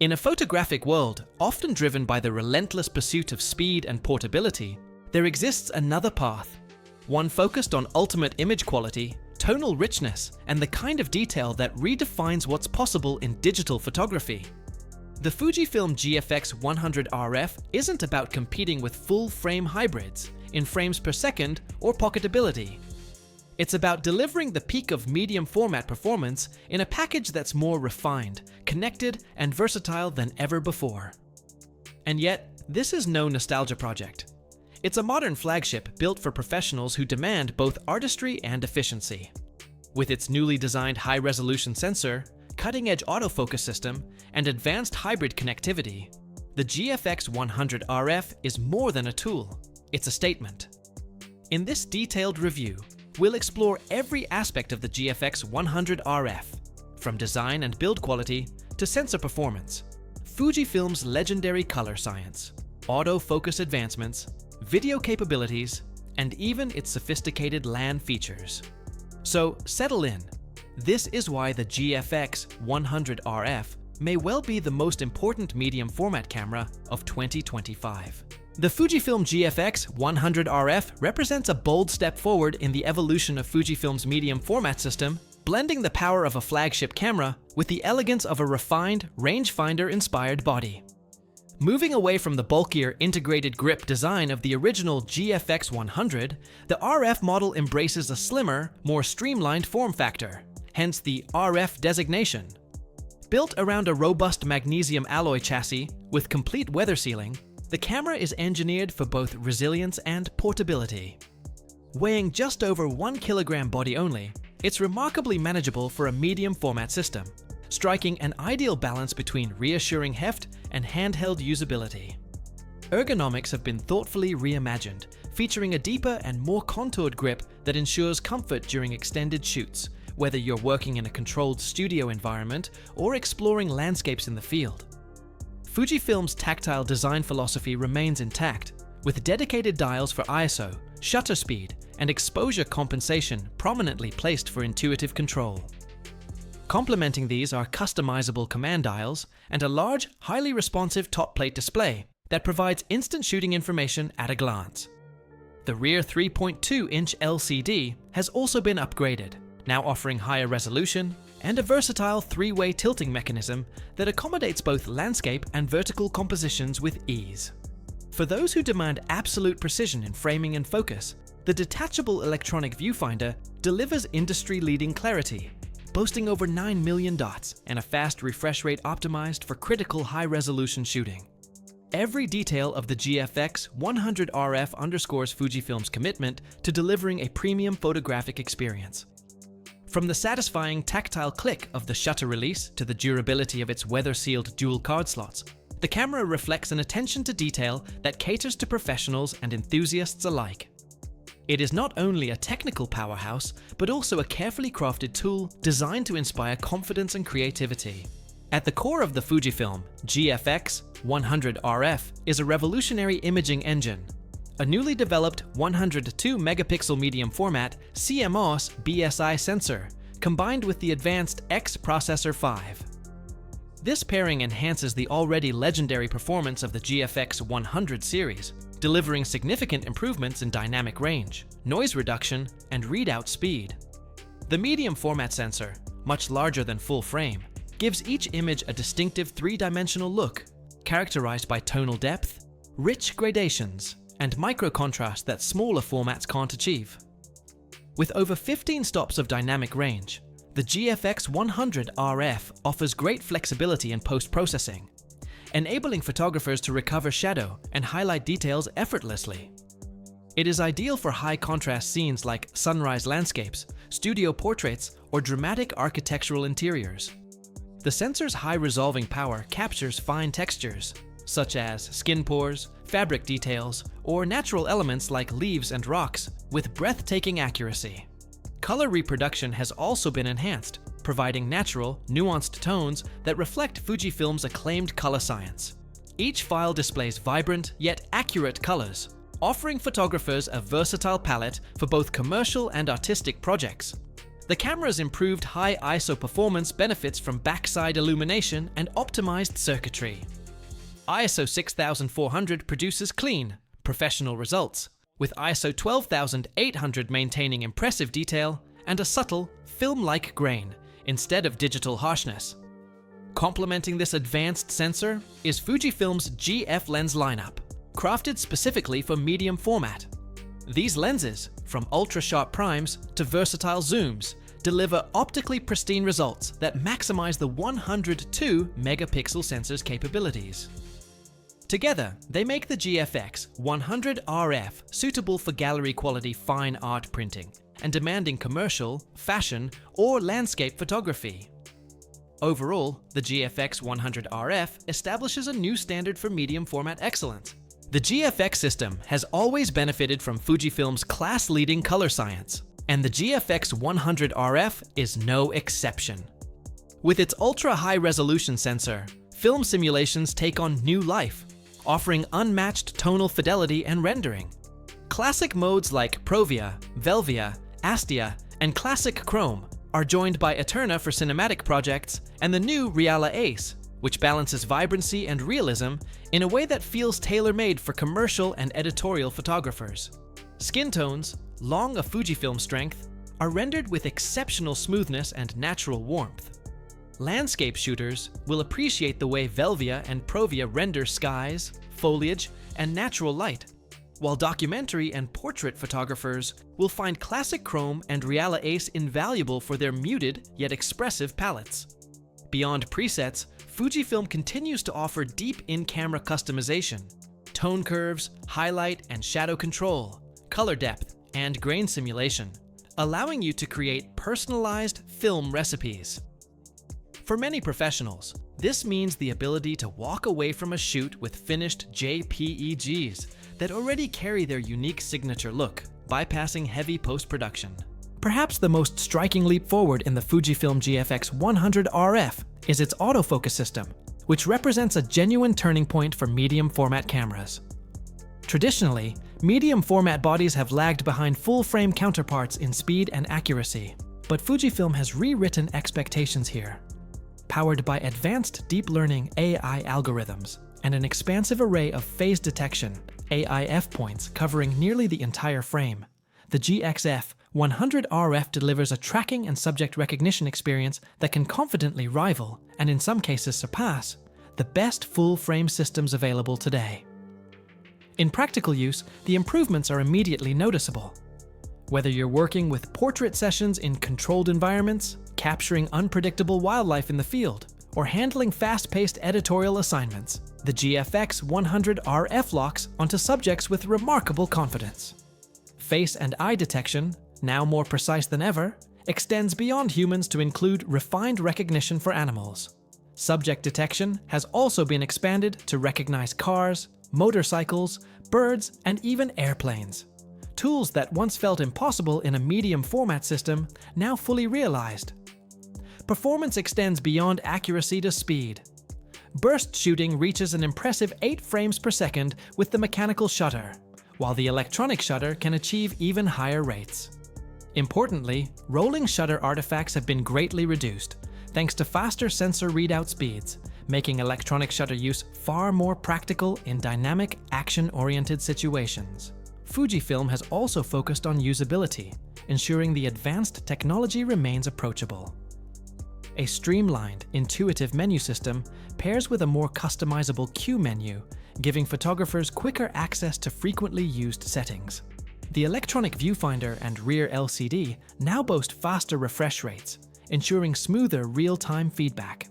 In a photographic world, often driven by the relentless pursuit of speed and portability, there exists another path. One focused on ultimate image quality, tonal richness, and the kind of detail that redefines what's possible in digital photography. The Fujifilm GFX100RF isn't about competing with full-frame hybrids in frames per second or pocketability. It's about delivering the peak of medium format performance in a package that's more refined, connected, and versatile than ever before. And yet, this is no nostalgia project. It's a modern flagship built for professionals who demand both artistry and efficiency. With its newly designed high-resolution sensor, cutting-edge autofocus system, and advanced hybrid connectivity, the GFX100RF is more than a tool, it's a statement. In this detailed review, we'll explore every aspect of the GFX100RF, from design and build quality to sensor performance, Fujifilm's legendary color science, autofocus advancements, video capabilities, and even its sophisticated LAN features. So settle in. This is why the GFX100RF may well be the most important medium format camera of 2025. The Fujifilm GFX100RF represents a bold step forward in the evolution of Fujifilm's medium format system, blending the power of a flagship camera with the elegance of a refined, rangefinder-inspired body. Moving away from the bulkier integrated grip design of the original GFX100, the RF model embraces a slimmer, more streamlined form factor, hence the RF designation. Built around a robust magnesium alloy chassis with complete weather sealing, the camera is engineered for both resilience and portability. Weighing just over 1 kilogram body only, it's remarkably manageable for a medium format system, striking an ideal balance between reassuring heft and handheld usability. Ergonomics have been thoughtfully reimagined, featuring a deeper and more contoured grip that ensures comfort during extended shoots, whether you're working in a controlled studio environment or exploring landscapes in the field. Fujifilm's tactile design philosophy remains intact, with dedicated dials for ISO, shutter speed, and exposure compensation prominently placed for intuitive control. Complementing these are customizable command dials and a large, highly responsive top plate display that provides instant shooting information at a glance. The rear 3.2-inch LCD has also been upgraded, now offering higher resolution and a versatile three-way tilting mechanism that accommodates both landscape and vertical compositions with ease. For those who demand absolute precision in framing and focus, the detachable electronic viewfinder delivers industry-leading clarity, boasting over 9 million dots and a fast refresh rate optimized for critical high-resolution shooting. Every detail of the GFX100RF underscores Fujifilm's commitment to delivering a premium photographic experience. From the satisfying tactile click of the shutter release to the durability of its weather-sealed dual card slots, the camera reflects an attention to detail that caters to professionals and enthusiasts alike. It is not only a technical powerhouse, but also a carefully crafted tool designed to inspire confidence and creativity. At the core of the Fujifilm GFX100RF is a revolutionary imaging engine, a newly developed 102-megapixel medium format CMOS BSI sensor, combined with the advanced X Processor 5. This pairing enhances the already legendary performance of the GFX100 series, delivering significant improvements in dynamic range, noise reduction, and readout speed. The medium format sensor, much larger than full frame, gives each image a distinctive three-dimensional look, characterized by tonal depth, rich gradations, and micro-contrast that smaller formats can't achieve. With over 15 stops of dynamic range, the GFX100RF offers great flexibility in post-processing, enabling photographers to recover shadow and highlight details effortlessly. It is ideal for high-contrast scenes like sunrise landscapes, studio portraits, or dramatic architectural interiors. The sensor's high-resolving power captures fine textures, such as skin pores, fabric details, or natural elements like leaves and rocks, with breathtaking accuracy. Color reproduction has also been enhanced, providing natural, nuanced tones that reflect Fujifilm's acclaimed color science. Each file displays vibrant yet accurate colors, offering photographers a versatile palette for both commercial and artistic projects. The camera's improved high ISO performance benefits from backside illumination and optimized circuitry. ISO 6400 produces clean, professional results, with ISO 12800 maintaining impressive detail and a subtle, film-like grain instead of digital harshness. Complementing this advanced sensor is Fujifilm's GF lens lineup, crafted specifically for medium format. These lenses, from ultra-sharp primes to versatile zooms, deliver optically pristine results that maximize the 102 megapixel sensor's capabilities. Together, they make the GFX100RF suitable for gallery-quality fine art printing and demanding commercial, fashion, or landscape photography. Overall, the GFX100RF establishes a new standard for medium format excellence. The GFX system has always benefited from Fujifilm's class-leading color science, and the GFX100RF is no exception. With its ultra-high resolution sensor, film simulations take on new life, offering unmatched tonal fidelity and rendering. Classic modes like Provia, Velvia, Astia, and Classic Chrome are joined by Eterna for cinematic projects and the new Reala Ace, which balances vibrancy and realism in a way that feels tailor-made for commercial and editorial photographers. Skin tones, long a Fujifilm strength, are rendered with exceptional smoothness and natural warmth. Landscape shooters will appreciate the way Velvia and Provia render skies, foliage, and natural light, while documentary and portrait photographers will find Classic Chrome and Reala Ace invaluable for their muted yet expressive palettes. Beyond presets, Fujifilm continues to offer deep in-camera customization, tone curves, highlight and shadow control, color depth, and grain simulation, allowing you to create personalized film recipes. For many professionals, this means the ability to walk away from a shoot with finished JPEGs that already carry their unique signature look, bypassing heavy post-production. Perhaps the most striking leap forward in the Fujifilm GFX100RF is its autofocus system, which represents a genuine turning point for medium format cameras. Traditionally, medium format bodies have lagged behind full-frame counterparts in speed and accuracy, but Fujifilm has rewritten expectations here. Powered by advanced deep learning AI algorithms and an expansive array of phase detection AIF points covering nearly the entire frame, the GXF100RF delivers a tracking and subject recognition experience that can confidently rival, and in some cases surpass, the best full-frame systems available today. In practical use, the improvements are immediately noticeable. Whether you're working with portrait sessions in controlled environments, capturing unpredictable wildlife in the field, or handling fast-paced editorial assignments, the GFX100RF locks onto subjects with remarkable confidence. Face and eye detection, now more precise than ever, extends beyond humans to include refined recognition for animals. Subject detection has also been expanded to recognize cars, motorcycles, birds, and even airplanes. Tools that once felt impossible in a medium format system now fully realized. Performance extends beyond accuracy to speed. Burst shooting reaches an impressive 8 frames per second with the mechanical shutter, while the electronic shutter can achieve even higher rates. Importantly, rolling shutter artifacts have been greatly reduced, thanks to faster sensor readout speeds, making electronic shutter use far more practical in dynamic, action-oriented situations. Fujifilm has also focused on usability, ensuring the advanced technology remains approachable. A streamlined, intuitive menu system pairs with a more customizable Q menu, giving photographers quicker access to frequently used settings. The electronic viewfinder and rear LCD now boast faster refresh rates, ensuring smoother real-time feedback.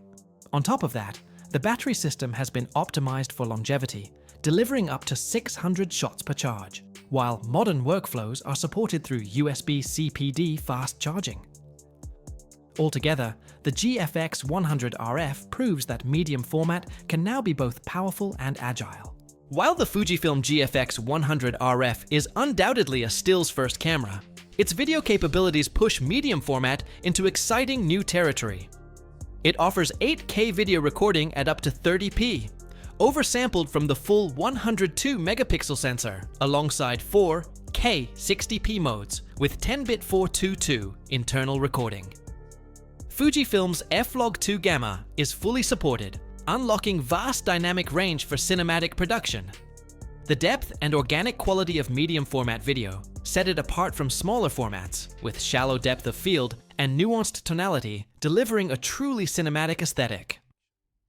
On top of that, the battery system has been optimized for longevity, delivering up to 600 shots per charge, while modern workflows are supported through USB CPD fast charging. Altogether, the GFX100RF proves that medium format can now be both powerful and agile. While the Fujifilm GFX100RF is undoubtedly a stills-first camera, its video capabilities push medium format into exciting new territory. It offers 8K video recording at up to 30p, oversampled from the full 102 megapixel sensor, alongside 4 4K 60p modes with 10-bit 422 internal recording. Fujifilm's F-Log2 Gamma is fully supported, unlocking vast dynamic range for cinematic production. The depth and organic quality of medium format video set it apart from smaller formats, with shallow depth of field and nuanced tonality, delivering a truly cinematic aesthetic.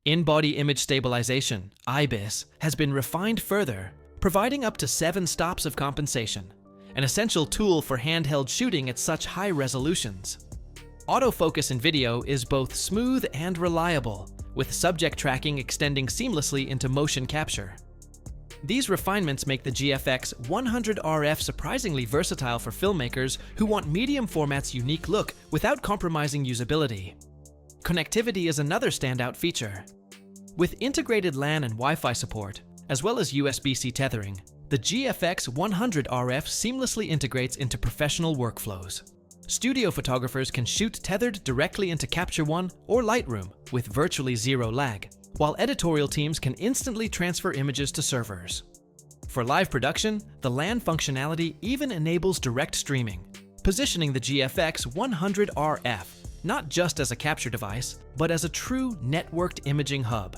In-body image stabilization, IBIS, has been refined further, providing up to 7 stops of compensation, an essential tool for handheld shooting at such high resolutions. Autofocus in video is both smooth and reliable, with subject tracking extending seamlessly into motion capture. These refinements make the GFX100RF surprisingly versatile for filmmakers who want medium format's unique look without compromising usability. Connectivity is another standout feature. With integrated LAN and Wi-Fi support, as well as USB-C tethering, the GFX100RF seamlessly integrates into professional workflows. Studio photographers can shoot tethered directly into Capture One or Lightroom with virtually zero lag, while editorial teams can instantly transfer images to servers. For live production, the LAN functionality even enables direct streaming, positioning the GFX100RF not just as a capture device, but as a true networked imaging hub.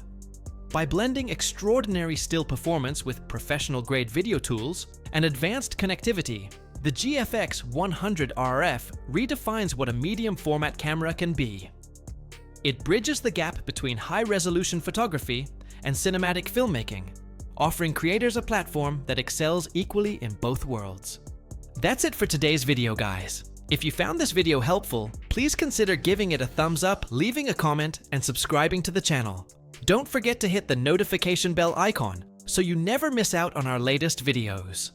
By blending extraordinary still performance with professional-grade video tools and advanced connectivity, the GFX100RF redefines what a medium format camera can be. It bridges the gap between high-resolution photography and cinematic filmmaking, offering creators a platform that excels equally in both worlds. That's it for today's video, guys. If you found this video helpful, please consider giving it a thumbs up, leaving a comment, and subscribing to the channel. Don't forget to hit the notification bell icon so you never miss out on our latest videos.